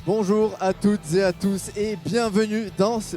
Bonjour à toutes et à tous et bienvenue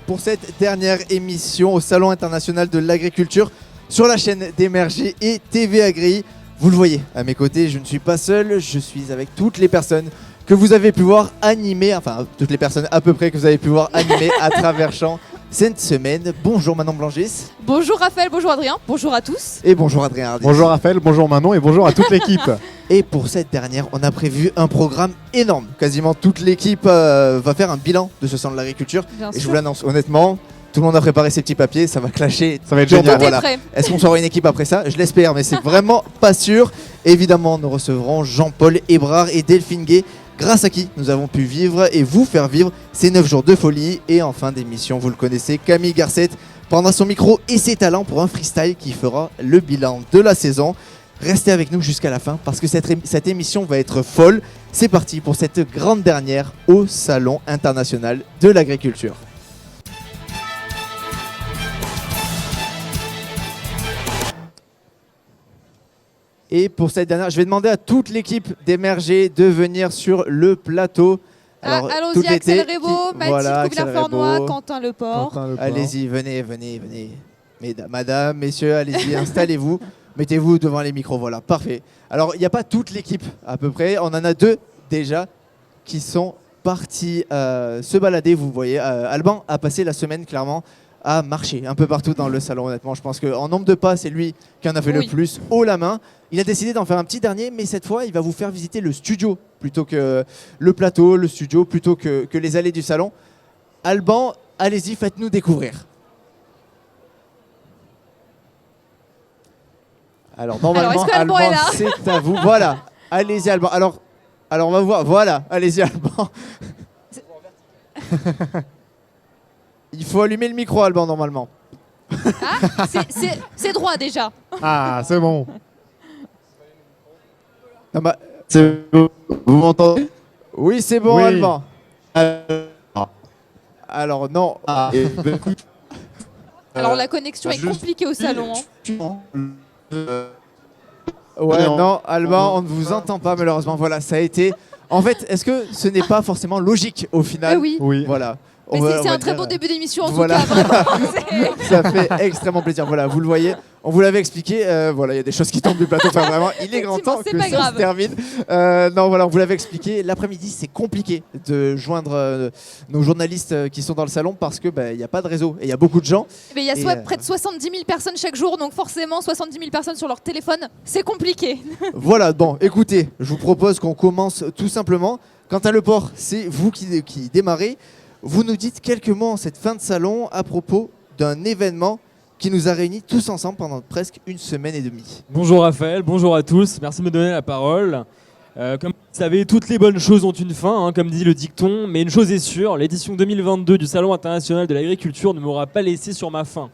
pour cette dernière émission au Salon international de l'agriculture sur la chaîne d'Émerger et TV Agri. Vous le voyez, à mes côtés, je ne suis pas seul, je suis avec toutes les personnes que vous avez pu voir animer, enfin toutes les personnes à peu près que vous avez pu voir animer à travers champs cette semaine. Bonjour Manon Blangis. Bonjour Raphaël, bonjour Adrien, bonjour à tous. Et bonjour Adrien Hardy. Bonjour Raphaël, bonjour Manon et bonjour à toute l'équipe. Et pour cette dernière, on a prévu un programme énorme. Quasiment toute l'équipe va faire un bilan de ce salon de l'agriculture. Bien Et sûr. je vous l'annonce honnêtement, tout le monde a préparé ses petits papiers, ça va clasher. Ça va être Tout génial. Tout est voilà. prêt. Est-ce qu'on sera une équipe après ça? Je l'espère, mais c'est vraiment pas sûr. Évidemment, nous recevrons Jean-Paul Hébrard et Delphine Gay, grâce à qui nous avons pu vivre et vous faire vivre ces 9 jours de folie. Et en fin d'émission, vous le connaissez, Camille Garcette prendra son micro et ses talents pour un freestyle qui fera le bilan de la saison. Restez avec nous jusqu'à la fin parce que cette émission va être folle. C'est parti pour cette grande dernière au Salon international de l'agriculture. Et pour cette dernière, je vais demander à toute l'équipe d'Émerger de venir sur le plateau. Allons-y, tout Axel l'été, Rebaud, Mathilde voilà, Axel Couvillard-Fornois, Rebaud. Quentin Leport. Allez-y, venez. Madame, messieurs, allez-y, installez-vous. Mettez-vous devant les micros, voilà, parfait. Alors, il n'y a pas toute l'équipe à peu près. On en a 2 déjà qui sont partis se balader. Vous voyez, Alban a passé la semaine clairement à marcher un peu partout dans le salon, honnêtement. Je pense qu'en nombre de pas, c'est lui qui en a fait le plus haut la main. Il a décidé d'en faire un petit dernier, mais cette fois, il va vous faire visiter le studio plutôt que le plateau, le studio plutôt que les allées du salon. Alban, allez-y, faites-nous découvrir. Alors normalement, est-ce que Alban est là c'est à vous. Voilà, allez-y Alban. Alors on va voir. Voilà, allez-y Alban. Il faut allumer le micro Alban normalement. Ah, c'est droit déjà. Ah, c'est bon. Non, bah, C'est bon. Vous m'entendez? oui, c'est bon Oui. Alban. Alors non. Alors la connexion est juste- compliquée au salon. Ouais, non. non, Alban, on ne vous entend pas malheureusement. Voilà, ça a été. En fait, est-ce que ce n'est pas forcément logique au final? Oui. Oui. Voilà. Mais On va- c'est on va un très dire, beau début d'émission en voilà. tout cas. Vraiment, c'est- Ça fait extrêmement plaisir. Voilà, vous le voyez, on vous l'avait expliqué. Voilà, il y a des choses qui tombent du plateau. Enfin, vraiment, il est grand temps Effectivement, que c'est ça pas se grave. termine. Non, voilà, on vous l'avait expliqué. L'après-midi, c'est compliqué de joindre nos journalistes qui sont dans le salon parce que il n'y a pas de réseau et il y a beaucoup de gens. Mais il y a Et, près de 70 000 personnes chaque jour, donc forcément 70 000 personnes sur leur téléphone, c'est compliqué. Voilà, bon, écoutez, je vous propose qu'on commence tout simplement. Quentin Leport, c'est vous qui démarrez. Vous nous dites quelques mots en cette fin de salon à propos d'un événement qui nous a réunis tous ensemble pendant presque une semaine et demie. Bonjour Raphaël, bonjour à tous, merci de me donner la parole. Comme vous le savez, toutes les bonnes choses ont une fin, hein, comme dit le dicton, mais une chose est sûre, l'édition 2022 du Salon international de l'agriculture ne m'aura pas laissé sur ma faim.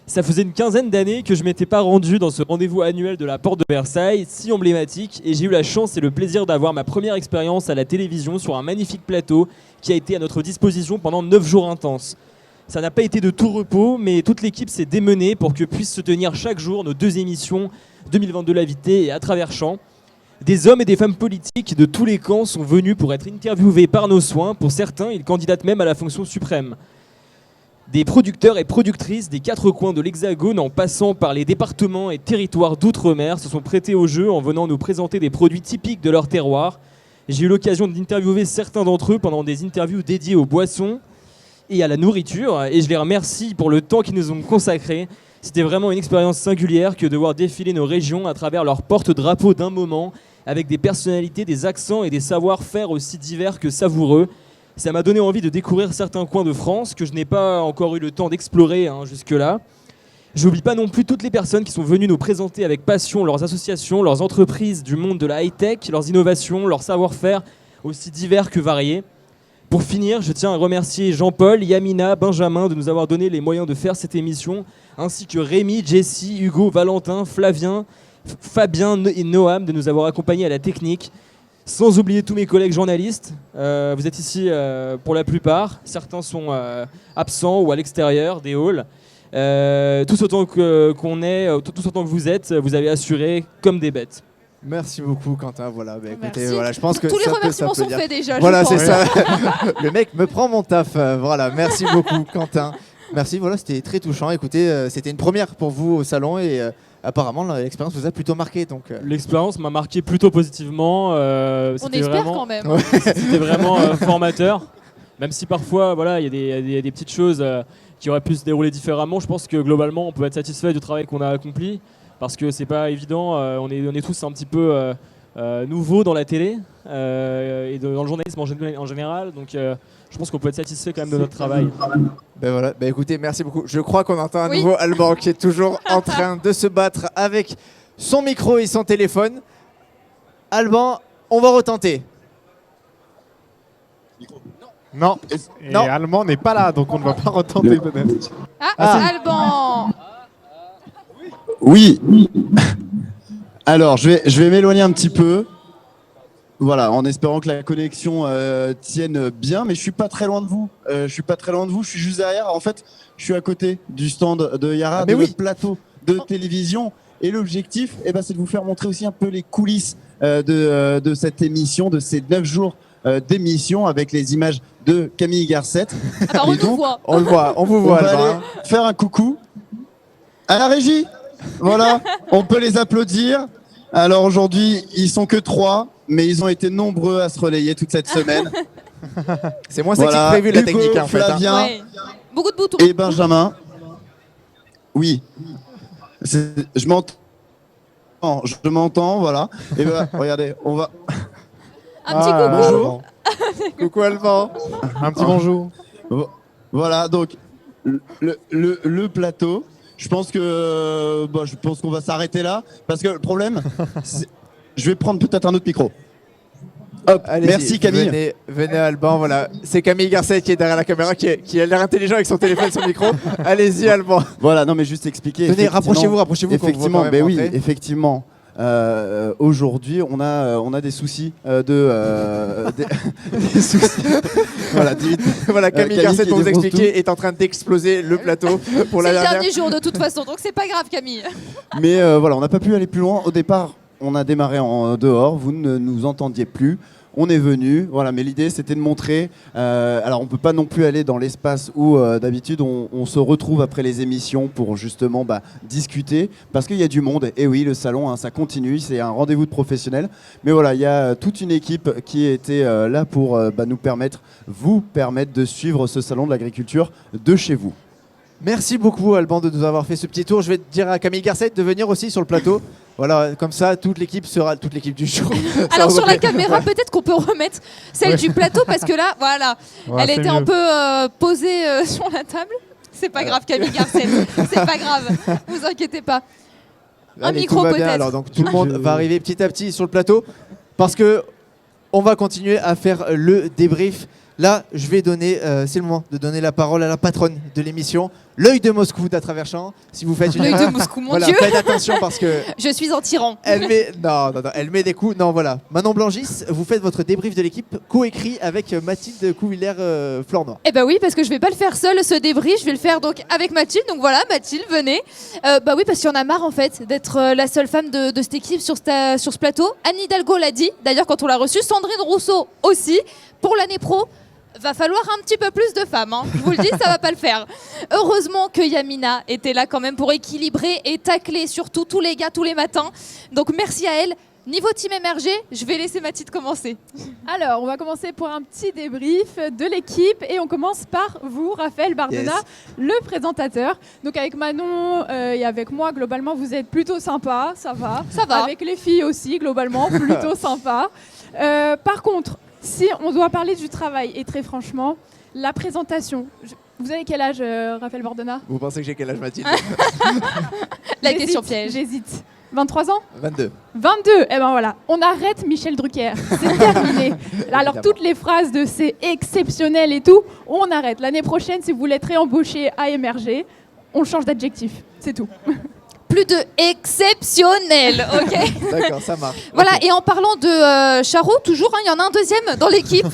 Ça faisait une quinzaine d'années que je m'étais pas rendu dans ce rendez-vous annuel de la Porte de Versailles, si emblématique, et j'ai eu la chance et le plaisir d'avoir ma première expérience à la télévision sur un magnifique plateau qui a été à notre disposition pendant 9 jours intenses. Ça n'a pas été de tout repos, mais toute l'équipe s'est démenée pour que puissent se tenir chaque jour nos 2 émissions 2022 l'invité et à travers champs. Des hommes et des femmes politiques de tous les camps sont venus pour être interviewés par nos soins. Pour certains, ils candidatent même à la fonction suprême. Des producteurs et productrices des 4 coins de l'Hexagone, en passant par les départements et territoires d'outre-mer, se sont prêtés au jeu en venant nous présenter des produits typiques de leur terroir. J'ai eu l'occasion d'interviewer certains d'entre eux pendant des interviews dédiées aux boissons et à la nourriture, et je les remercie pour le temps qu'ils nous ont consacré. C'était vraiment une expérience singulière que de voir défiler nos régions à travers leurs porte-drapeaux d'un moment, avec des personnalités, des accents et des savoir-faire aussi divers que savoureux. Ça m'a donné envie de découvrir certains coins de France que je n'ai pas encore eu le temps d'explorer jusque-là. J'oublie pas non plus toutes les personnes qui sont venues nous présenter avec passion leurs associations, leurs entreprises du monde de la high-tech, leurs innovations, leurs savoir-faire aussi divers que variés. Pour finir, je tiens à remercier Jean-Paul, Yamina, Benjamin de nous avoir donné les moyens de faire cette émission, ainsi que Rémi, Jessie, Hugo, Valentin, Flavien, Fabien et Noam de nous avoir accompagnés à la technique. Sans oublier tous mes collègues journalistes, vous êtes ici pour la plupart, certains sont absents ou à l'extérieur des halls. Tous autant que vous êtes, vous avez assuré comme des bêtes. Merci beaucoup Quentin, voilà, bah, écoutez, Merci. voilà, je pense que Tous les ça peut remerciements sont s'applaudir. faits déjà. Voilà, je c'est pense. ça. Le mec me prend mon taf. Voilà, merci beaucoup Quentin. Merci, voilà, c'était très touchant. Écoutez, c'était une première pour vous au salon et apparemment l'expérience vous a plutôt marqué. Donc, L'expérience m'a marqué plutôt positivement. On C'était espère vraiment, quand même. Ouais. c'était vraiment formateur. Même si parfois, voilà, il y a des petites choses qui auraient pu se dérouler différemment. Je pense que globalement, on peut être satisfait du travail qu'on a accompli parce que c'est pas évident. On est tous un petit peu nouveaux dans la télé et dans le journalisme en général. Donc, je pense qu'on peut être satisfait quand même de notre travail. ben voilà, ben écoutez, merci beaucoup. Je crois qu'on entend à Oui. nouveau Alban qui est toujours en train de se battre avec son micro et son téléphone. Alban, on va retenter. Non. Et Non. Allemand n'est pas là, donc on ne va pas retenter peut-être. Ah, Alban. Oui. Alors, je vais m'éloigner un petit peu. Voilà, en espérant que la connexion tienne bien, mais je suis pas très loin de vous. Je suis juste derrière. En fait, je suis à côté du stand de Yara, mais de oui. notre plateau de télévision. Et l'objectif, c'est de vous faire montrer aussi un peu les coulisses de cette émission, de ces 9 jours d'émission avec les images de Camille Garcette. Ah bah, on Et nous donc, voit. On le voit, on vous on voit va Alban. aller hein. faire un coucou à la régie. Voilà, on peut les applaudir. Alors aujourd'hui, ils sont que 3, mais ils ont été nombreux à se relayer toute cette semaine. C'est moins sexy Voilà, que prévu la Hugo, technique en fait. hein. Flavien Ouais. Beaucoup de boutons. et Benjamin. Oui, je m'entends, voilà. Et ben, regardez, on va. Un petit coucou. Alban. Coucou Alban. Un petit bonjour. Voilà, donc le plateau. Je pense qu'on va s'arrêter là parce que le problème, je vais prendre peut-être un autre micro. Hop, Allez-y, merci Camille. Venez Alban, voilà. C'est Camille Garcette qui est derrière la caméra, qui a l'air intelligent avec son téléphone et son micro. Allez-y Alban. Voilà, non mais juste expliquer. Venez, effectivement- rapprochez-vous. qu'on vous voit Effectivement, quand même ben oui, rentrer. effectivement. Aujourd'hui, on a des soucis des soucis. Voilà, Voilà, Camille Camille Garcette, qui pour vous défonce expliquer, est en train d'exploser le plateau pour C'est la le dernière. dernier jour de toute façon, donc c'est pas grave Camille. Mais voilà, on n'a pas pu aller plus loin. Au départ, on a démarré en dehors. Vous ne nous entendiez plus. On est venu, voilà, mais l'idée c'était de montrer. Alors on peut pas non plus aller dans l'espace où d'habitude on se retrouve après les émissions pour justement discuter, parce qu'il y a du monde. Et oui, le salon, ça continue, c'est un rendez-vous de professionnels. Mais voilà, il y a toute une équipe qui était là pour vous permettre de suivre ce salon de l'agriculture de chez vous. Merci beaucoup Alban de nous avoir fait ce petit tour. Je vais dire à Camille Garcette de venir aussi sur le plateau. Voilà, comme ça toute l'équipe du jour. Alors Ça sur la va- caméra, peut-être qu'on peut remettre celle du plateau parce que là, voilà, Ouais, elle c'est était un mieux. peu posée sur la table. C'est pas grave Camille Garcette, c'est pas grave, vous inquiétez pas. Un Allez, micro tout va bien, peut-être. alors donc tout le monde va arriver petit à petit sur le plateau parce que on va continuer à faire le débrief. Là, je vais donner, c'est le moment de donner la parole à la patronne de l'émission, l'œil de Moscou d'à travers champ. Si vous faites une L'œil de Moscou, mon voilà, Dieu. faites attention parce que Je suis en tyran. elle met, non, elle met des coups. Non, voilà. Manon Blangis, vous faites votre débrief de l'équipe coécrit avec Mathilde Couvillère-Flornois. Eh bah oui, parce que je vais pas le faire seule ce débrief, je vais le faire donc avec Mathilde. Donc voilà, Mathilde, venez. Bah oui, parce qu'il y en a marre en fait d'être la seule femme de cette équipe sur ce plateau. Anne Hidalgo l'a dit, d'ailleurs quand on l'a reçue, Sandrine Rousseau aussi. Pour l'année pro, va falloir un petit peu plus de femmes, hein. Je vous le dis, ça va pas le faire. Heureusement que Yamina était là quand même pour équilibrer et tacler surtout tous les gars tous les matins. Donc merci à elle. Niveau team émergé, je vais laisser Mathilde commencer. Alors, on va commencer pour un petit débrief de l'équipe et on commence par vous, Raphaël Bardena, Yes. le présentateur. Donc avec Manon et avec moi, globalement, vous êtes plutôt sympa, ça va. Ça va. Avec les filles aussi, globalement, plutôt sympa. Par contre, si on doit parler du travail, et très franchement, la présentation. Vous avez quel âge, Raphaël Bardena? Vous pensez que j'ai quel âge, Mathilde? La J'hésite, question piège. J'hésite. 23 ans? 22. 22, eh ben voilà, on arrête Michel Drucker, c'est terminé. Alors Évidemment. toutes les phrases de c'est exceptionnel et tout, on arrête. L'année prochaine, si vous voulez être réembauché à émerger, on change d'adjectif, c'est tout. plus de exceptionnel, ok? D'accord, ça marche. Voilà, Ok. et en parlant de Charo, toujours, il y en a un deuxième dans l'équipe.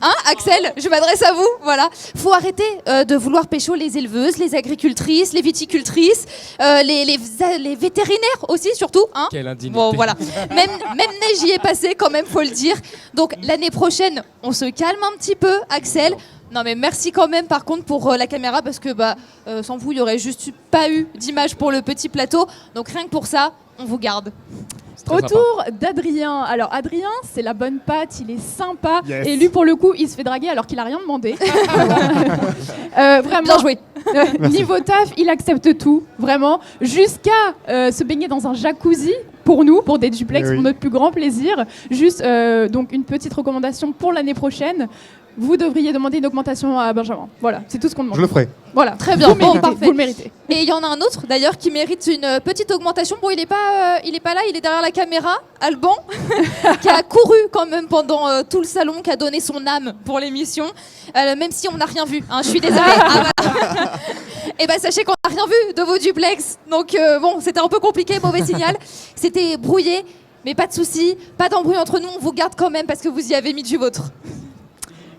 Hein, Axel, je m'adresse à vous. Voilà. Faut arrêter de vouloir pécho les éleveuses, les agricultrices, les viticultrices, les vétérinaires aussi, surtout. Hein. Quelle indignité. Bon, voilà. Même neige y est passée, quand même, faut le dire. Donc, l'année prochaine, on se calme un petit peu, Axel. Non, mais merci quand même, par contre, pour la caméra, parce que sans vous, il n'y aurait juste pas eu d'image pour le petit plateau. Donc, rien que pour ça, on vous garde. C'est très sympa. Autour d'Adrien. Alors Adrien, c'est la bonne patte, il est sympa. Yes. Et lui, pour le coup, il se fait draguer alors qu'il a rien demandé. Vraiment. Bien joué. Niveau taf, il accepte tout, vraiment. Jusqu'à se baigner dans un jacuzzi pour nous, pour des duplex, Eh oui. pour notre plus grand plaisir. Juste, donc, une petite recommandation pour l'année prochaine. Vous devriez demander une augmentation à Benjamin. Voilà, c'est tout ce qu'on demande. Je le ferai. Voilà, Très bien. Vous, Bon, méritez, parfait. vous le méritez. Et il y en a un autre d'ailleurs qui mérite une petite augmentation. Bon, il est pas là, il est derrière la caméra, Alban, qui a couru quand même pendant tout le salon, qui a donné son âme pour l'émission, même si on n'a rien vu. Hein, je suis désolée. Ah, voilà. Et ben sachez qu'on n'a rien vu de vos duplex. Donc bon, c'était un peu compliqué, mauvais signal. C'était brouillé, mais pas de souci, pas d'embrouille entre nous. On vous garde quand même parce que vous y avez mis du vôtre.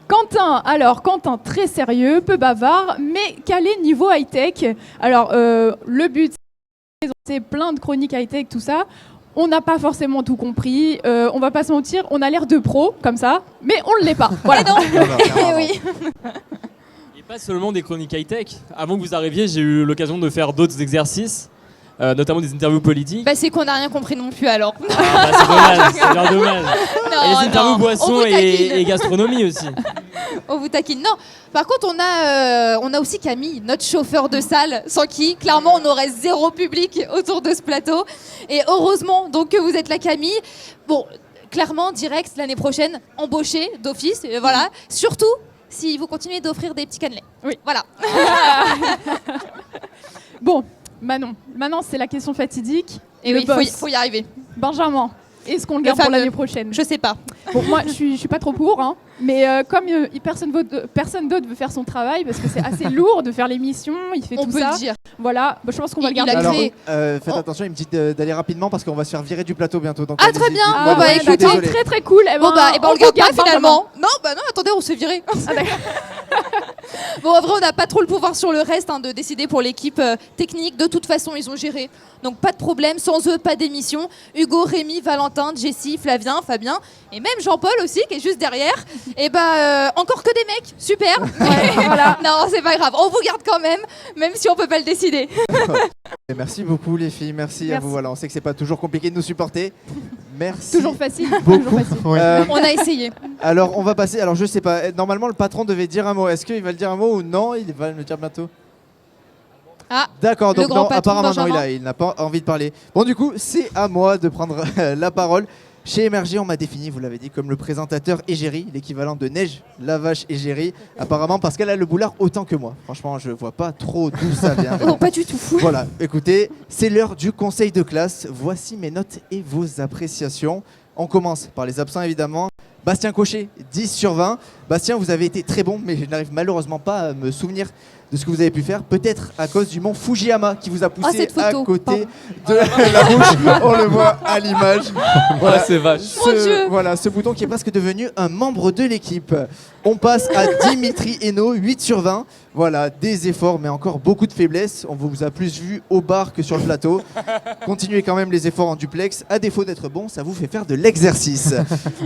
Quentin, très sérieux, peu bavard, mais calé niveau high-tech. Alors, le but, c'est de présenter plein de chroniques high-tech, tout ça. On n'a pas forcément tout compris. On va pas se mentir, on a l'air de pro, comme ça, mais on ne l'est pas. Voilà. Non, non, clairement, oui. Et pas seulement des chroniques high-tech. Avant que vous arriviez, j'ai eu l'occasion de faire d'autres exercices, notamment des interviews politiques. Bah c'est qu'on n'a rien compris non plus alors. Ah, c'est dommage, c'est bien dommage. Non, Et les interviews non, on boissons vous taquine. et gastronomie aussi. On vous taquine. Non, par contre, on a aussi Camille, notre chauffeur de salle, sans qui, clairement, on aurait zéro public autour de ce plateau. Et heureusement donc que vous êtes là, Camille. Bon, clairement, direct, l'année prochaine, embauché d'office. Et voilà. Surtout si vous continuez d'offrir des petits cannelés. Oui. Voilà. Bon, Manon, c'est la question fatidique. Et Le oui, boss. faut y arriver. Benjamin, est-ce qu'on le garde Le pour fameux. l'année prochaine? Je sais pas. Bon, moi, je suis pas trop pour, hein, mais comme personne d'autre veut faire son travail, parce que c'est assez lourd de faire l'émission, il fait On tout peut ça. le dire. Voilà, bah, je pense qu'on va le Il garder. a Alors, créé. faites Oh. attention, il me dit d'aller rapidement parce qu'on va se faire virer du plateau bientôt. Donc Ah, allez-y, très bien. dites-moi Bon, de bah, suite, je suis écoutez, désolé. Très très cool. Eh ben, Bon bah, on le garde pas Benjamin. finalement. Non, bah non, attendez, on se fait virer. Bon, en vrai, on n'a pas trop le pouvoir sur le reste de décider pour l'équipe technique. De toute façon, ils ont géré. Donc pas de problème. Sans eux, pas d'émission. Hugo, Rémi, Valentin, Jessie, Flavien, Fabien et même Jean-Paul aussi qui est juste derrière. Et encore que des mecs. Super. Voilà. Non, c'est pas grave. On vous garde quand même si on peut pas le décider. Et merci beaucoup les filles, merci à Merci. vous. Voilà, on sait que c'est pas toujours compliqué de nous supporter. Merci. Toujours facile. beaucoup. Toujours facile. Ouais. On a essayé. Alors on va passer. Alors je sais pas. Normalement le patron devait dire un mot. Est-ce qu'il va le dire un mot ou non? Il va le dire bientôt. Ah, D'accord. le Donc grand non. patron, Apparemment non. Benjamin. Il n'a pas envie de parler. Bon du coup c'est à moi de prendre la parole. Chez Émerger, on m'a défini, vous l'avez dit, comme le présentateur égérie, l'équivalent de Neige, la vache égérie, apparemment parce qu'elle a le boulard autant que moi. Franchement, je vois pas trop d'où ça vient. mais Oh, bon. pas du tout. Voilà, écoutez, c'est l'heure du conseil de classe. Voici mes notes et vos appréciations. On commence par les absents évidemment. Bastien Cochet, 10 sur 20. Bastien, vous avez été très bon, mais je n'arrive malheureusement pas à me souvenir de ce que vous avez pu faire. Peut-être à cause du mont Fujiyama qui vous a poussé cette à photo, côté de la bouche. On le voit à l'image. Voilà, c'est vache. Mon Dieu. Voilà, ce bouton qui est presque devenu un membre de l'équipe. On passe à Dimitri Hainaut, 8 sur 20. Voilà, des efforts, mais encore beaucoup de faiblesses. On vous a plus vu au bar que sur le plateau. Continuez quand même les efforts en duplex. À défaut d'être bon, ça vous fait faire de l'exercice.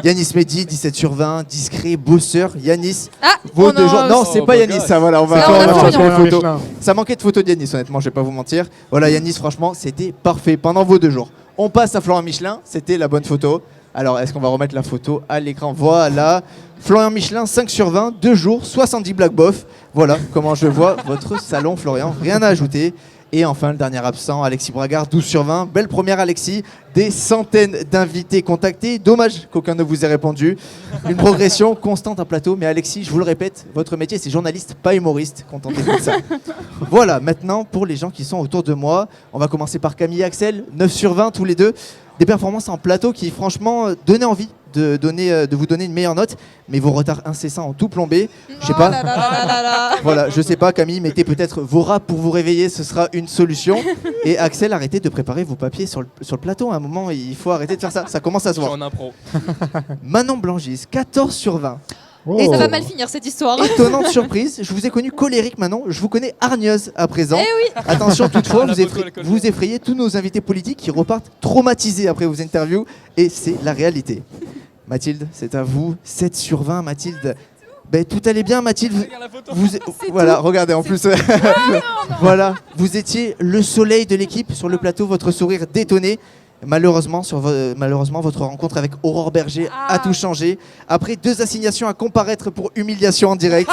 Yanis Mehdi, 17 sur 20. Discret, bosseur. Yanis, Ah, vos on deux a- jours. Non, Oh c'est pas my Yanis, God. ça, voilà. On va Ça, on a chercher Florian. une photo. Michelin. Ça manquait de photos de Yanis, honnêtement, je vais pas vous mentir. Voilà, Yanis, franchement, c'était parfait pendant vos 2 jours. On passe à Florian Michelin, c'était la bonne photo. Alors, est-ce qu'on va remettre la photo à l'écran? Voilà. Florian Michelin, 5 sur 20, 2 jours, 70 black bof. Voilà comment je vois votre salon, Florian. Rien à ajouter. Et enfin, le dernier absent, Alexis Bragard, 12 sur 20. Belle première, Alexis. Des centaines d'invités contactés. Dommage qu'aucun ne vous ait répondu. Une progression constante à plateau. Mais Alexis, je vous le répète, votre métier, c'est journaliste, pas humoriste. Contentez-vous de ça. Voilà, maintenant, pour les gens qui sont autour de moi, on va commencer par Camille et Axel, 9 sur 20 tous les deux. Des performances en plateau qui, franchement, donnaient envie de vous donner une meilleure note, mais vos retards incessants ont tout plombé. Je sais Oh pas. là là là là là. Voilà, je sais pas, Camille, mettez peut-être vos râpes pour vous réveiller, ce sera une solution. Et Axel, arrêtez de préparer vos papiers sur le plateau. À un moment, il faut arrêter de faire ça. Ça commence à se Je suis voir. en impro. Manon Blangis, 14 sur 20. Oh. Ça va mal finir cette histoire. Étonnante surprise, je vous ai connu colérique Manon, je vous connais hargneuse à présent. Eh oui. Attention toutefois, La vous, photo, elle colle vous effrayez tous nos invités politiques qui repartent traumatisés après vos interviews, et c'est la réalité. Mathilde, c'est à vous, 7 sur 20 Mathilde. Ben, tout allait bien Mathilde, Regarde la photo. voilà, regardez en plus. Voilà, vous étiez le soleil de l'équipe sur le plateau, votre sourire détonné. Malheureusement, malheureusement, votre rencontre avec Aurore Berger a tout changé. Après 2 assignations à comparaître pour humiliation en direct,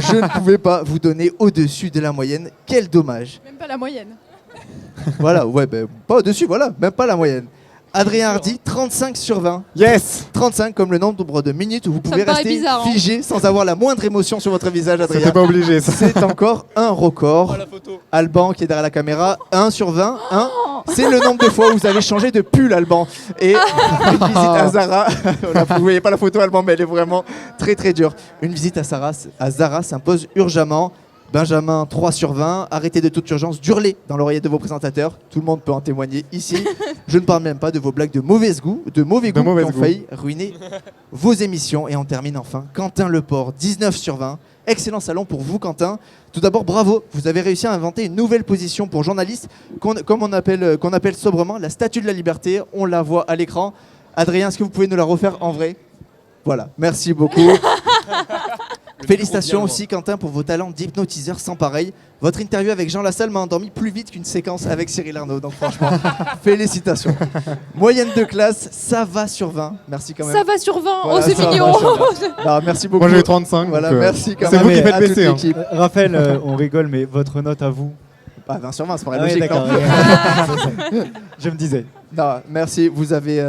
je ne pouvais pas vous donner au-dessus de la moyenne. Quel dommage. Même pas la moyenne. Voilà, ouais, ben, pas au-dessus, voilà, même pas la moyenne. Adrien Hardy, 35 sur 20. Yes. 35 comme le nombre de minutes où vous pouvez me paraît rester bizarre, hein. figé sans avoir la moindre émotion sur votre visage, C'était Adrien. pas obligé ça. C'est encore un record. Oh, la photo. Alban qui est derrière la caméra, 1 sur 20. C'est le nombre de fois où vous avez changé de pull, Alban. Et une visite à Zara. Vous voyez pas la photo, Alban, mais elle est vraiment très très dure. Une visite à Zara s'impose urgemment. Benjamin, 3 sur 20. Arrêtez de toute urgence d'hurler dans l'oreillette de vos présentateurs. Tout le monde peut en témoigner ici. Je ne parle même pas de vos blagues de mauvais goût qui ont failli ruiner vos émissions. Et on termine enfin. Quentin Leport, 19 sur 20. Excellent salon pour vous, Quentin. Tout d'abord, bravo. Vous avez réussi à inventer une nouvelle position pour journaliste qu'on appelle sobrement la statue de la liberté. On la voit à l'écran. Adrien, est-ce que vous pouvez nous la refaire en vrai? Voilà, merci beaucoup. Félicitations aussi Quentin pour vos talents d'hypnotiseur sans pareil. Votre interview avec Jean Lassalle m'a endormi plus vite qu'une séquence avec Cyril Arnaud. Donc franchement, félicitations. Moyenne de classe, ça va sur 20. Merci quand même. Ça va sur 20. Voilà, Oh, c'est ça va mignon. sur 20. Non, merci beaucoup. Moi j'ai eu 35. Voilà, donc, merci quand c'est même. vous qui faites à toute baisser, hein. l'équipe. Raphaël, on rigole, mais votre note à vous? Bah, 20 sur 20, c'est pas Ah oui, logique. d'accord. Non, Je me disais. non, merci. Vous avez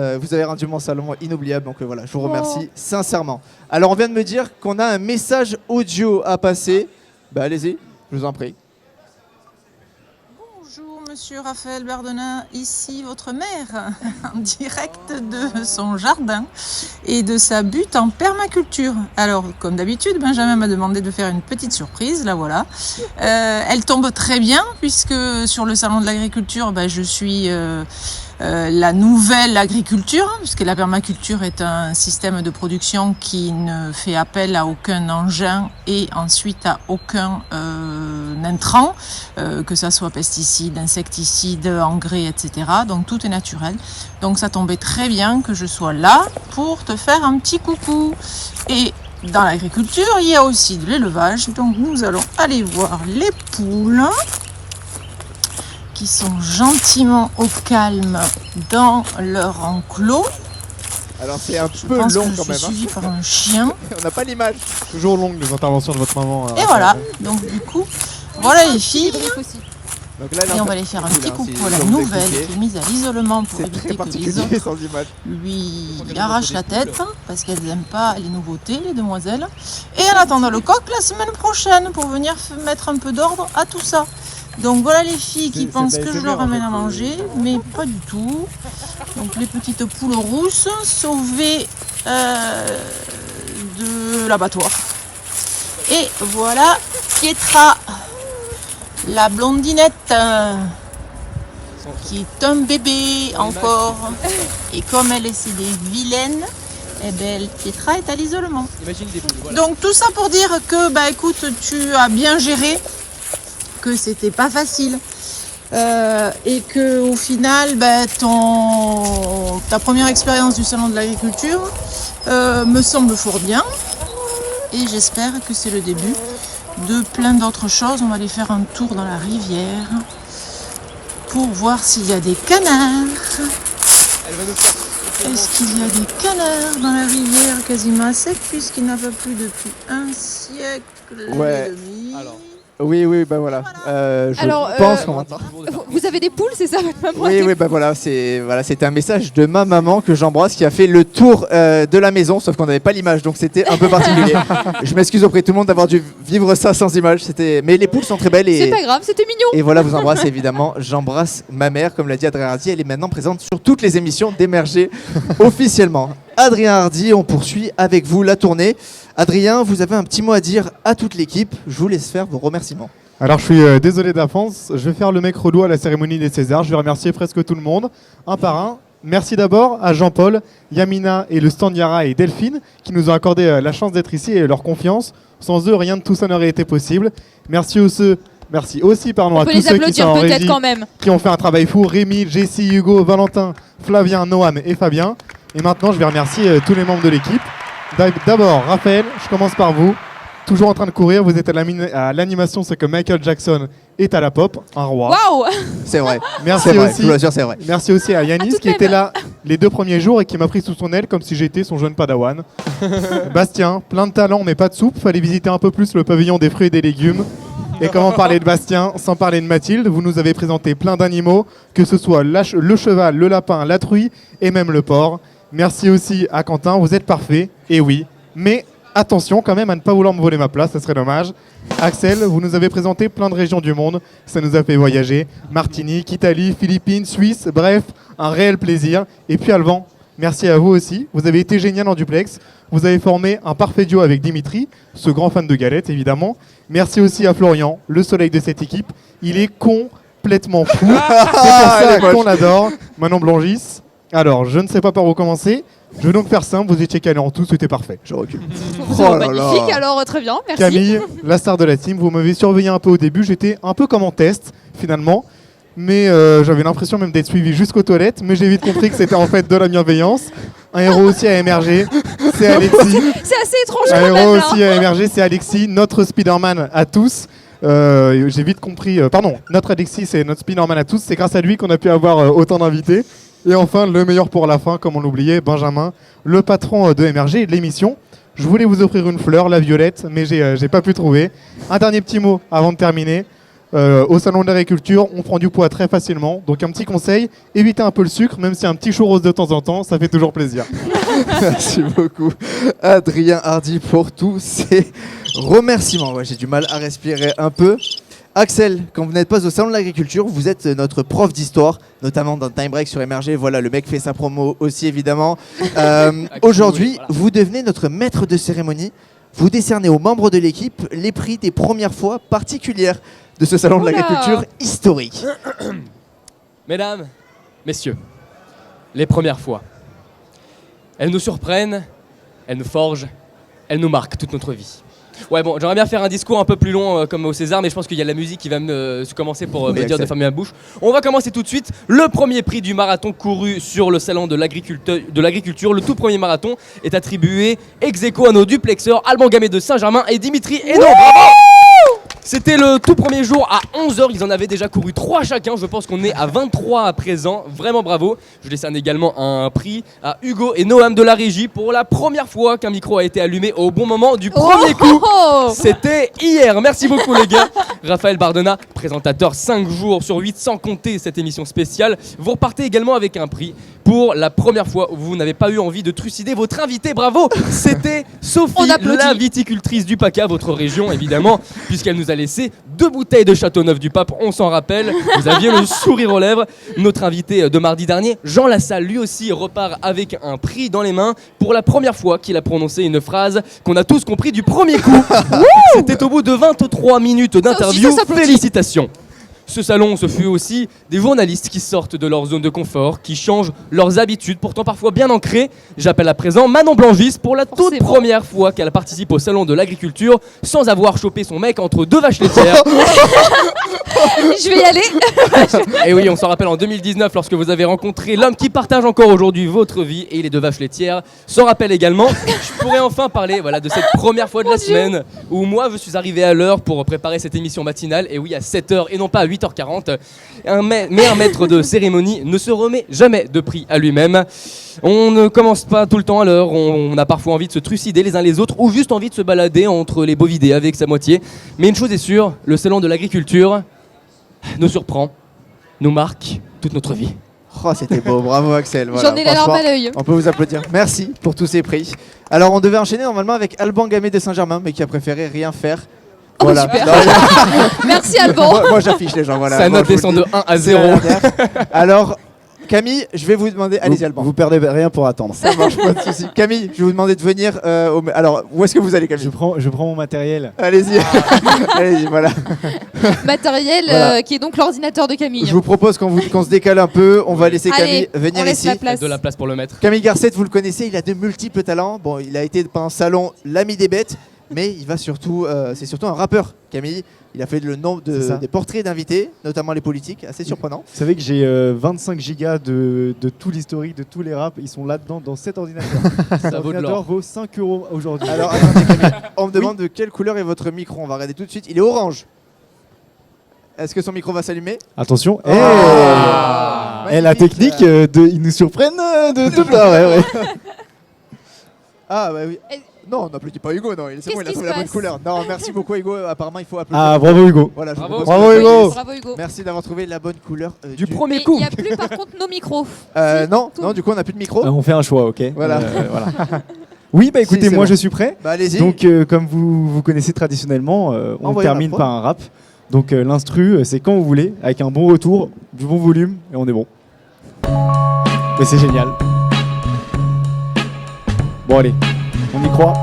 rendu mon salon inoubliable. Donc voilà, je vous remercie sincèrement. Alors, on vient de me dire qu'on a un message audio à passer. Bah, allez-y, je vous en prie. Bonjour Monsieur Raphaël Bardena, ici votre mère, en direct de son jardin et de sa butte en permaculture. Alors, comme d'habitude, Benjamin m'a demandé de faire une petite surprise, la voilà. Elle tombe très bien puisque sur le salon de l'agriculture, je suis la nouvelle agriculture, puisque la permaculture est un système de production qui ne fait appel à aucun engin et ensuite à aucun intrant, que ça soit pesticides, insecticides, engrais, etc. Donc tout est naturel. Donc ça tombait très bien que je sois là pour te faire un petit coucou. Et dans l'agriculture, il y a aussi de l'élevage. Donc nous allons aller voir les poules qui sont gentiment au calme dans leur enclos. Alors, c'est un Je peu pense long que je quand suis même. Hein. suivie par un chien. On n'a pas l'image. Toujours longue les interventions de votre maman. Et voilà, donc du coup, voilà les filles. Donc là, elle est Et en on va fait aller faire un cool, petit hein, coucou si à la je dois vous nouvelle expliquer. qui est mise à l'isolement pour C'est très éviter que les particulier autres sans image. lui arrachent la tête parce qu'elles n'aiment pas les nouveautés, les demoiselles. Et en attendant le coq la semaine prochaine pour venir mettre un peu d'ordre à tout ça. Donc voilà les filles qui C'est pensent de que je l'ASMR, leur en amène fait. à manger, mais pas du tout. Donc les petites poules rousses sauvées de l'abattoir. Et voilà Pietra, la blondinette, qui est un bébé encore. Et comme elle est des vilaines, eh ben, Pietra est à l'isolement. Imagine des poules. Voilà. Donc tout ça pour dire que écoute, tu as bien géré, que c'était pas facile. Et que au final, ta première expérience du salon de l'agriculture me semble fort bien. Et j'espère que c'est le début de plein d'autres choses. On va aller faire un tour dans la rivière pour voir s'il y a des canards. Elle va nous faire. Est-ce qu'il y a des canards dans la rivière quasiment à sec puisqu'il n'a pas plu depuis un siècle Ouais. et demi. Alors. Oui, bah voilà. Je Alors, pense qu'on va... Vous avez des poules, c'est ça votre maman? Oui, bah voilà, c'était un message de ma maman que j'embrasse qui a fait le tour de la maison, sauf qu'on n'avait pas l'image, donc c'était un peu particulier. Je m'excuse auprès de tout le monde d'avoir dû vivre ça sans image. Mais les poules sont très belles C'est pas grave, c'était mignon. et voilà, vous embrasse évidemment. J'embrasse ma mère, comme l'a dit Adrien Hardy, elle est maintenant présente sur toutes les émissions d'Émerger officiellement. Adrien Hardy. On poursuit avec vous la tournée. Adrien, vous avez un petit mot à dire à toute l'équipe. Je vous laisse faire vos remerciements. Alors je suis désolé d'avance, je vais faire le mec relou à la cérémonie des Césars. Je vais remercier presque tout le monde, un par un. Merci d'abord à Jean-Paul, Yamina et le stand Yara et Delphine qui nous ont accordé la chance d'être ici et leur confiance. Sans eux, rien de tout ça n'aurait été possible. Merci aussi On à peut tous les ceux qui sont applaudir en peut-être régie, quand même. qui ont fait un travail fou. Rémi, Jessie, Hugo, Valentin, Flavien, Noam et Fabien. Et maintenant, je vais remercier tous les membres de l'équipe. D'abord, Raphaël, je commence par vous. Toujours en train de courir, vous êtes à l'animation, c'est que Michael Jackson est à la pop, un roi. Waouh. C'est vrai. Merci C'est vrai, aussi. je vous l'assure, c'est vrai. Merci aussi à Yanis tout de qui même. était là les 2 premiers jours et qui m'a pris sous son aile comme si j'étais son jeune padawan. Bastien, plein de talent mais pas de soupe, fallait visiter un peu plus le pavillon des fruits et des légumes. Et comment parler de Bastien sans parler de Mathilde? Vous nous avez présenté plein d'animaux, que ce soit le cheval, le lapin, la truie et même le porc. Merci aussi à Quentin, vous êtes parfait, et oui, mais attention quand même à ne pas vouloir me voler ma place, ça serait dommage. Axel, vous nous avez présenté plein de régions du monde, ça nous a fait voyager. Martinique, Italie, Philippines, Suisse, bref, un réel plaisir. Et puis Alban, merci à vous aussi, vous avez été génial en duplex. Vous avez formé un parfait duo avec Dimitri, ce grand fan de galettes évidemment. Merci aussi à Florian, le soleil de cette équipe. Il est complètement fou, c'est pour ça qu'on l'adore. Manon Blangis. Alors, je ne sais pas par où commencer. Je vais donc faire simple, vous étiez calés en tout, c'était parfait. Je recule. Vous Oh êtes là là. magnifique, alors très bien, merci. Camille, la star de la team, vous m'avez surveillé un peu au début, j'étais un peu comme en test finalement, mais j'avais l'impression même d'être suivi jusqu'aux toilettes, mais j'ai vite compris que c'était en fait de la bienveillance. Un héros aussi a émergé, c'est Alexis. C'est assez étrange Un quand même héros là. aussi a émergé, c'est Alexis, notre Spider-Man à tous. J'ai vite compris, notre Alexis, c'est notre Spider-Man à tous, c'est grâce à lui qu'on a pu avoir autant d'invités. Et enfin, le meilleur pour la fin, comme on l'oubliait, Benjamin, le patron de MRG et de l'émission. Je voulais vous offrir une fleur, la violette, mais j'ai pas pu trouver. Un dernier petit mot avant de terminer. Au salon de l'agriculture, on prend du poids très facilement. Donc un petit conseil, évitez un peu le sucre, même si un petit churros de temps en temps, ça fait toujours plaisir. Merci beaucoup, Adrien Hardy, pour tous ces remerciements. Ouais, j'ai du mal à respirer un peu. Axel, quand vous n'êtes pas au salon de l'agriculture, vous êtes notre prof d'histoire, notamment dans Time Break sur MRG. Voilà, le mec fait sa promo aussi, évidemment. Aujourd'hui, voilà. vous devenez notre maître de cérémonie. Vous décernez aux membres de l'équipe les prix des premières fois particulières de ce salon de Oula. l'agriculture historique. Mesdames, messieurs, les premières fois. Elles nous surprennent, elles nous forgent, elles nous marquent toute notre vie. Ouais bon, j'aimerais bien faire un discours un peu plus long comme au César, mais je pense qu'il y a la musique qui va se commencer pour me dire de fermer ma bouche. On va commencer tout de suite. Le premier prix du marathon couru sur le salon de l'agriculture, le tout premier marathon, est attribué ex aequo à nos duplexeurs Alban Gamay de Saint-Germain et Dimitri Hénon. Bravo. C'était le tout premier jour à 11h, ils en avaient déjà couru 3 chacun, je pense qu'on est à 23 à présent, vraiment bravo. Je décerne également un prix à Hugo et Noam de la régie pour la première fois qu'un micro a été allumé au bon moment du premier coup. C'était hier, merci beaucoup les gars. Raphaël Bardena, présentateur 5 jours sur 8 sans compter cette émission spéciale. Vous repartez également avec un prix pour la première fois où vous n'avez pas eu envie de trucider votre invité, bravo. C'était Sophie, la viticultrice du PACA, votre région évidemment, puisqu'elle nous a laissé 2 bouteilles de Châteauneuf du Pape, on s'en rappelle. Vous aviez le sourire aux lèvres. Notre invité de mardi dernier, Jean Lassalle, lui aussi repart avec un prix dans les mains pour la première fois qu'il a prononcé une phrase qu'on a tous compris du premier coup. C'était au bout de 23 minutes d'interview. Félicitations. Ce salon, ce fut aussi des journalistes qui sortent de leur zone de confort, qui changent leurs habitudes, pourtant parfois bien ancrées. J'appelle à présent Manon Blangis pour la toute première fois qu'elle participe au salon de l'agriculture sans avoir chopé son mec entre 2 vaches laitières. Je vais y aller. Et oui, on s'en rappelle en 2019 lorsque vous avez rencontré l'homme qui partage encore aujourd'hui votre vie et les 2 vaches laitières. S'en rappelle également. Je pourrais enfin parler de cette première fois de la semaine où moi je suis arrivé à l'heure pour préparer cette émission matinale. Et oui, à 7h et non pas à 8h40. Mais un maître de cérémonie ne se remet jamais de prix à lui-même. On ne commence pas tout le temps à l'heure. On a parfois envie de se trucider les uns les autres ou juste envie de se balader entre les bovidés avec sa moitié. Mais une chose est sûre, le salon de l'agriculture nous surprend, nous marque toute notre vie. Oh, c'était beau, bravo Axel. Voilà, J'en ai la larme à l'œil. On peut vous applaudir. Merci pour tous ces prix. Alors, on devait enchaîner normalement avec Alban Gamay de Saint-Germain, mais qui a préféré rien faire. Oh, super. Merci Alban. Moi j'affiche les gens. Voilà. Sa Moi, note je vous descend le de dis, 1 à c'est 0. la dernière. Alors, Camille, je vais vous demander. Allez-y, Alban. Vous perdez rien pour attendre. Ça marche, pas de souci. Camille, je vais vous demander de venir. Alors, où est-ce que vous allez, Camille? Je prends mon matériel. Allez-y. Allez-y, voilà. Matériel Voilà. qui est donc l'ordinateur de Camille. Je vous propose qu'on se décale un peu. On va laisser Camille Allez, venir on laisse ici. la place. De la place pour le mettre. Camille Garcette, vous le connaissez, il a de multiples talents. Bon, il a été pendant ce salon l'ami des bêtes, mais il va surtout, c'est surtout un rappeur. Camille, il a fait le nombre des portraits d'invités, notamment les politiques, assez surprenant. Vous savez que j'ai 25 gigas de tout l'historique, de tous les raps. Ils sont là-dedans dans cet ordinateur. Cet Ça vaut de ordinateur l'or. vaut 5 € aujourd'hui. Alors, attendez, Camille, on me demande de quelle couleur est votre micro. On va regarder tout de suite. Il est orange. Est-ce que son micro va s'allumer? Attention. Ah, La magnifique. technique, ils nous surprennent de tout là. Ouais. Ah, bah oui. Et- Non, n'applaudis pas Hugo, non, c'est bon, il a Qu'est-ce trouvé qui se la bonne passe couleur. Non, merci beaucoup Hugo, apparemment il faut applaudir. Ah, bravo Hugo. Voilà, je vous Bravo. propose- Bravo Hugo. Bravo Hugo. Merci d'avoir trouvé la bonne couleur Du premier Mais coup. il n'y a plus par contre nos micros. Non, Tout. non, du coup on n'a plus de micro. On fait un choix, ok. Voilà. Voilà. Oui, bah écoutez, Si, c'est moi bon. je suis prêt. Bah allez-y. Donc, comme vous connaissez traditionnellement, on Envoyez termine la par un rap. Donc, l'instru, c'est quand vous voulez, avec un bon retour, du bon volume, et on est bon. Mais c'est génial. Bon, allez, on y croit.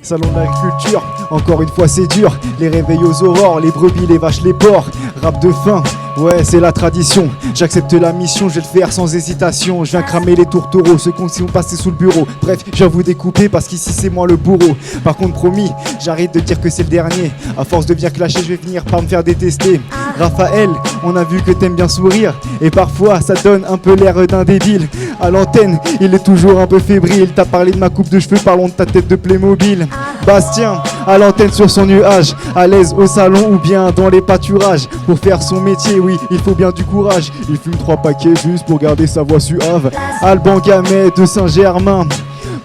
Salon de l'agriculture, encore une fois c'est dur. Les réveils aux aurores, les brebis, les vaches, les porcs. Rap de faim, ouais c'est la tradition. J'accepte la mission, je vais le faire sans hésitation. Je viens cramer les tourtereaux, ceux qui sont passés sous le bureau. Bref, je viens vous découper parce qu'ici c'est moi le bourreau. Par contre promis, j'arrête de dire que c'est le dernier. À force de bien clasher, je vais finir par me faire détester. Raphaël, on a vu que t'aimes bien sourire. Et parfois ça donne un peu l'air d'un débile. À l'antenne, il est toujours un peu fébrile. T'as parlé de ma coupe de cheveux, parlons de ta tête de Playmobil. Bastien, à l'antenne sur son nuage, à l'aise au salon ou bien dans les pâturages. Pour faire son métier, oui, il faut bien du courage. Il fume 3 paquets juste pour garder sa voix suave. Alban Gamet de Saint-Germain.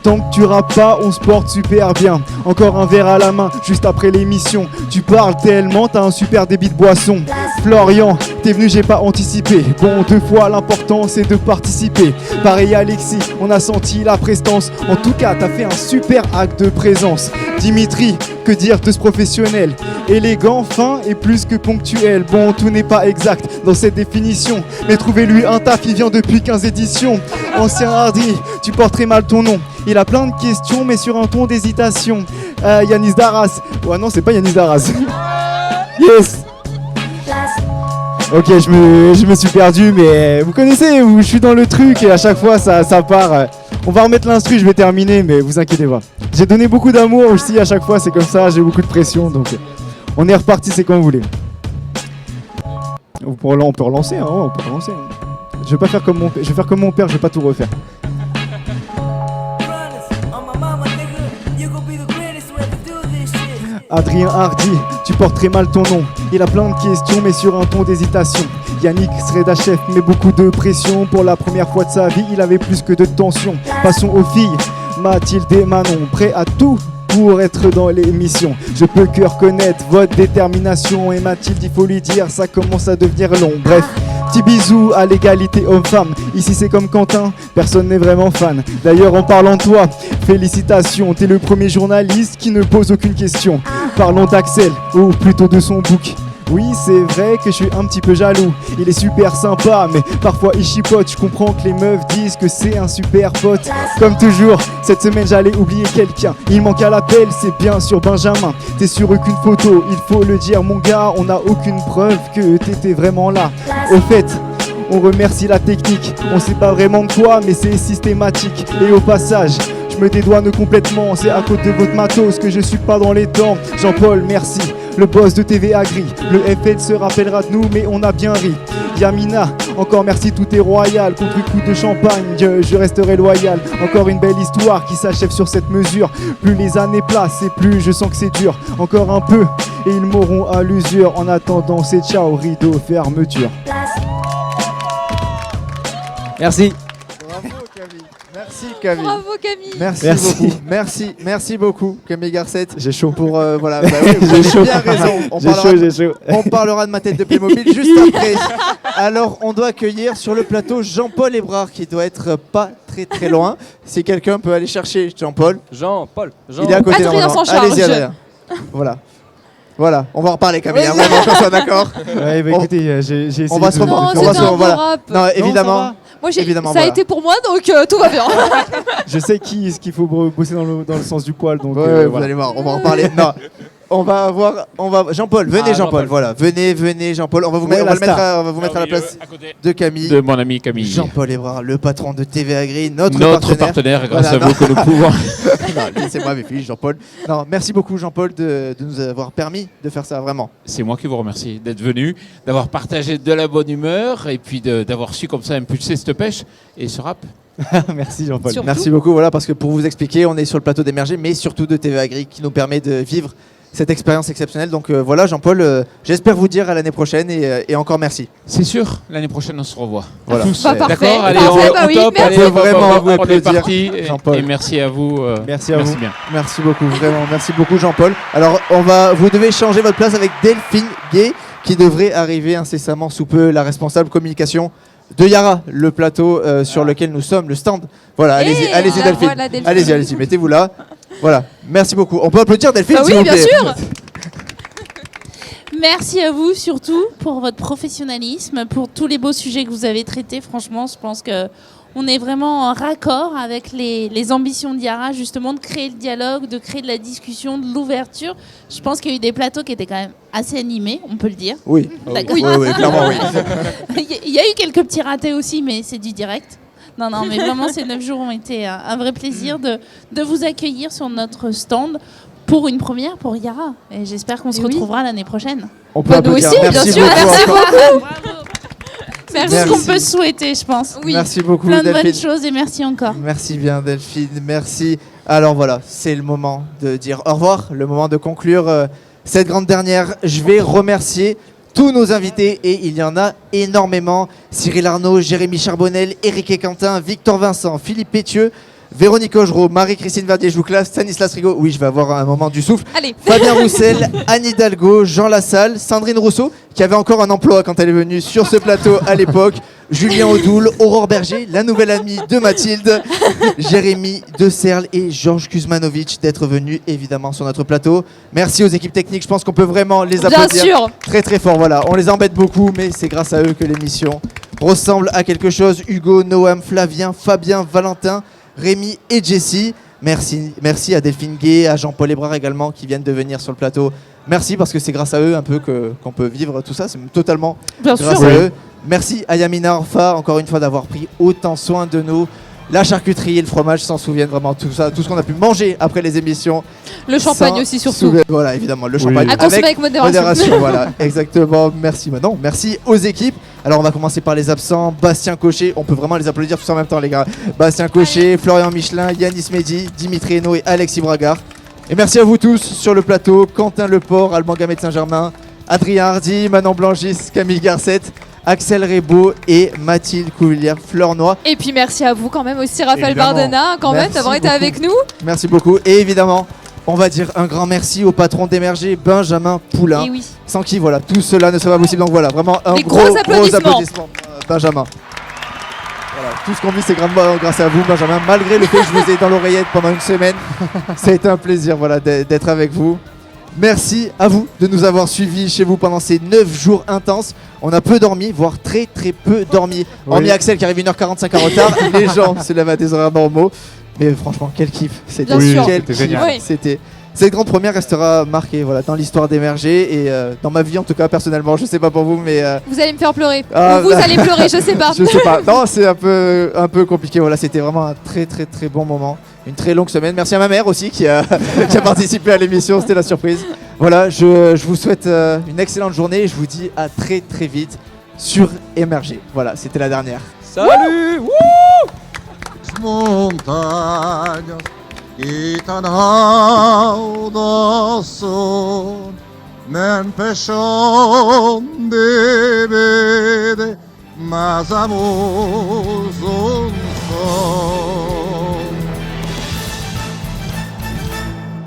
Tant que tu rappes pas, on se porte super bien. Encore un verre à la main, juste après l'émission. Tu parles tellement, t'as un super débit de boisson. Florian, t'es venu, j'ai pas anticipé. Bon, 2 fois, l'important c'est de participer. Pareil Alexis, on a senti la prestance. En tout cas, t'as fait un super acte de présence. Dimitri, que dire de ce professionnel? Élégant, fin et plus que ponctuel. Bon, tout n'est pas exact dans cette définition, mais trouvez-lui un taf, il vient depuis 15 éditions. Ancien Hardy, tu portes très mal ton nom. Il a plein de questions, mais sur un ton d'hésitation. Yanis Darras. Ouais, non, c'est pas Yanis Darras. Yes. Ok, je me suis perdu, mais vous connaissez, je suis dans le truc et à chaque fois ça part. On va remettre l'instru, je vais terminer, mais vous inquiétez pas. J'ai donné beaucoup d'amour aussi, à chaque fois c'est comme ça, j'ai beaucoup de pression, donc on est reparti, c'est quand vous voulez. On peut relancer, hein, on peut relancer. Je vais pas faire comme mon père, je vais faire comme mon père, je vais pas tout refaire. Adrien Hardy, tu portes très mal ton nom. Il a plein de questions mais sur un ton d'hésitation. Yannick serait chef mais beaucoup de pression. Pour la première fois de sa vie, il avait plus que de tension. Passons aux filles, Mathilde et Manon, prêts à tout pour être dans l'émission. Je peux que reconnaître votre détermination. Et Mathilde, il faut lui dire, ça commence à devenir long. Bref, petit bisou à l'égalité homme-femme. Ici c'est comme Quentin, personne n'est vraiment fan. D'ailleurs en parlant de toi, félicitations. T'es le premier journaliste qui ne pose aucune question. Parlons d'Axel, ou plutôt de son bouc. Oui, c'est vrai que je suis un petit peu jaloux. Il est super sympa, mais parfois il chipote. Je comprends que les meufs disent que c'est un super pote. Comme toujours, cette semaine j'allais oublier quelqu'un. Il manque à l'appel, c'est bien sûr Benjamin. T'es sur aucune photo, il faut le dire mon gars. On n'a aucune preuve que t'étais vraiment là. Au fait, on remercie la technique. On sait pas vraiment de quoi, mais c'est systématique. Et au passage, je me dédouane complètement. C'est à cause de votre matos que je suis pas dans les temps. Jean-Paul, merci. Le boss de TVA Gris, le FN se rappellera de nous, mais on a bien ri. Yamina, encore merci, tout est royal. Contre un coup de champagne, je resterai loyal. Encore une belle histoire qui s'achève sur cette mesure. Plus les années passent et plus je sens que c'est dur. Encore un peu et ils m'auront à l'usure. En attendant, c'est ciao, rideau, fermeture. Merci. Bravo Camille. Merci Camille. Bravo Camille. Merci beaucoup. Merci beaucoup Camille Garcette. J'ai chaud. Pour voilà, bah oui, vous avez bien raison. J'ai chaud. On parlera de ma tête de Playmobil juste après. Alors, on doit accueillir sur le plateau Jean-Paul Hébrard qui doit être pas très loin. Si quelqu'un peut aller chercher Jean-Paul. Jean-Paul. Il est à côté Adrien normalement. s'en charge. Allez-y Adrien. Voilà. Voilà, on va en reparler Camille, hein, vraiment qu'on soit d'accord. Ouais, bah, écoutez, j'ai essayé On va se de- reprendre. Non, on va c'était se- un voilà. bon rap. Non, évidemment. ça Moi, Évidemment, ça a voilà. été pour moi, donc tout va bien. Je sais ce qu'il faut bosser dans le sens du poil. Donc, Ouais, vous voilà. allez voir, on va en parler. Non. On va avoir, Jean-Paul, venez Jean-Paul, voilà, venez Jean-Paul, on va vous Ouais, mettre, la star. on va vous mettre à la place de Camille. De mon ami Camille. Jean-Paul Hébrard, le patron de TVA Agri, notre partenaire, grâce Voilà, à vous que nous pouvons. Non, laissez-moi mes filles, Jean-Paul. Non, merci beaucoup Jean-Paul de nous avoir permis de faire ça, vraiment. C'est moi qui vous remercie d'être venu, d'avoir partagé de la bonne humeur et puis d'avoir su comme ça impulser cette pêche et ce rap. Merci Jean-Paul. Surtout. Merci beaucoup, voilà, parce que pour vous expliquer, on est sur le plateau d'Émerger, mais surtout de TVA Agri qui nous permet de vivre cette expérience exceptionnelle. Donc voilà Jean-Paul, j'espère vous dire à l'année prochaine et encore merci. C'est sûr, l'année prochaine on se revoit. Voilà. Tous. Bah, parfait. D'accord, allez, Parfait, on bah oui, top, merci. allez, On peut vraiment on est applaudir parti. Jean-Paul. Et merci à vous. Merci à vous. bien. Merci beaucoup, vraiment, merci beaucoup Jean-Paul. Alors vous devez changer votre place avec Delphine Gay qui devrait arriver incessamment sous peu, la responsable communication de Yara, le plateau sur lequel nous sommes, le stand. Voilà, allez-y, Hey, allez-y la Delphine. voilà, Delphine. Allez-y, mettez-vous là. Voilà, merci beaucoup. On peut applaudir Delphine Bah s'il oui, vous bien plaît. sûr. Merci à vous surtout pour votre professionnalisme, pour tous les beaux sujets que vous avez traités. Franchement, je pense que on est vraiment en raccord avec les ambitions d'Yara, justement, de créer le dialogue, de créer de la discussion, de l'ouverture. Je pense qu'il y a eu des plateaux qui étaient quand même assez animés, on peut le dire. Oui, D'accord. oui, clairement oui. Il y a eu quelques petits ratés aussi, mais c'est du direct. Non, mais vraiment, ces 9 jours ont été un vrai plaisir de vous accueillir sur notre stand pour une première pour Yara. Et j'espère qu'on se Et oui. retrouvera l'année prochaine. On peut Bah, nous applaudir. aussi, bien sûr, merci encore. Bravo. C'est Merci. tout ce qu'on peut souhaiter, je pense. Oui. Merci beaucoup Plein de Delphine. bonnes choses et merci encore. Merci bien Delphine, merci. Alors voilà, c'est le moment de dire au revoir, le moment de conclure cette grande dernière. Je vais remercier tous nos invités et il y en a énormément. Cyril Arnaud, Jérémy Charbonnel, Éric et Quentin, Victor Vincent, Philippe Pétieux, Véronique Augereau, Marie-Christine Verdier-Jouclas, Stanislas Rigaud, oui je vais avoir un moment du souffle, Allez. Fabien Roussel, Anne Hidalgo, Jean Lassalle, Sandrine Rousseau, qui avait encore un emploi quand elle est venue sur ce plateau à l'époque, Julien Audoul, Aurore Berger, la nouvelle amie de Mathilde, Jérémy De Serle et Georges Kuzmanovic d'être venus évidemment sur notre plateau. Merci aux équipes techniques, je pense qu'on peut vraiment les Bien applaudir sûr. très très fort. Voilà, on les embête beaucoup, mais c'est grâce à eux que l'émission ressemble à quelque chose. Hugo, Noam, Flavien, Fabien, Valentin, Rémi et Jessie. Merci à Delphine Gay, à Jean-Paul Hébrard également qui viennent de venir sur le plateau. Merci parce que c'est grâce à eux un peu qu'on peut vivre tout ça. C'est totalement Bien grâce sûr. à eux. Merci à Yamina Orfa encore une fois d'avoir pris autant soin de nous. La charcuterie et le fromage s'en souviennent vraiment, tout ça, tout ce qu'on a pu manger après les émissions. Le champagne s'en aussi surtout. souviennent. Voilà, évidemment, le champagne. À consommer avec modération. Voilà, exactement. Merci maintenant. Merci aux équipes. Alors on va commencer par les absents. Bastien Cochet, on peut vraiment les applaudir tous en même temps les gars. Bastien Cochet, Florian Michelin, Yanis Mehdi, Dimitri Hainaut et Alexis Bragard. Et merci à vous tous sur le plateau. Quentin Leport, Alban Gamet de Saint-Germain, Adrien Hardy, Manon Blangis, Camille Garcette, Axel Rebaud et Mathilde Couvillière-Fleurnoy. Et puis merci à vous quand même aussi Raphaël Évidemment. Bardena quand même Merci d'avoir été beaucoup. avec nous. Merci beaucoup. Et évidemment, on va dire un grand merci au patron d'Émerger, Benjamin Poulain. Et oui. Sans qui, voilà, tout cela ne serait pas possible. Donc voilà, vraiment un Des gros gros applaudissements. Benjamin. Voilà, tout ce qu'on vit, c'est grâce à vous, Benjamin. Malgré le fait que je vous ai dans l'oreillette pendant une semaine, ça a été un plaisir voilà, d'être avec vous. Merci à vous de nous avoir suivis chez vous pendant ces 9 jours intenses. On a peu dormi, voire très très peu dormi. Hormis Axel qui arrive 1h45 en retard, les gens se lèvent à des horaires normaux. Mais franchement, quel kiff. C'était Bien sûr. quel C'était kiff. génial. Oui. C'était. Cette grande première restera marquée voilà, dans l'histoire d'Émerger et dans ma vie en tout cas personnellement. Je sais pas pour vous, mais Vous allez me faire pleurer. Ah, Ou vous allez pleurer, je sais pas. je sais pas. Non, c'est un peu compliqué. Voilà, c'était vraiment un très très très bon moment. Une très longue semaine. Merci à ma mère aussi qui a, qui a participé à l'émission. C'était la surprise. Voilà, je vous souhaite une excellente journée et je vous dis à très très vite sur Émerger. Voilà, c'était la dernière. Salut. montañas y tan alto son men de mas amor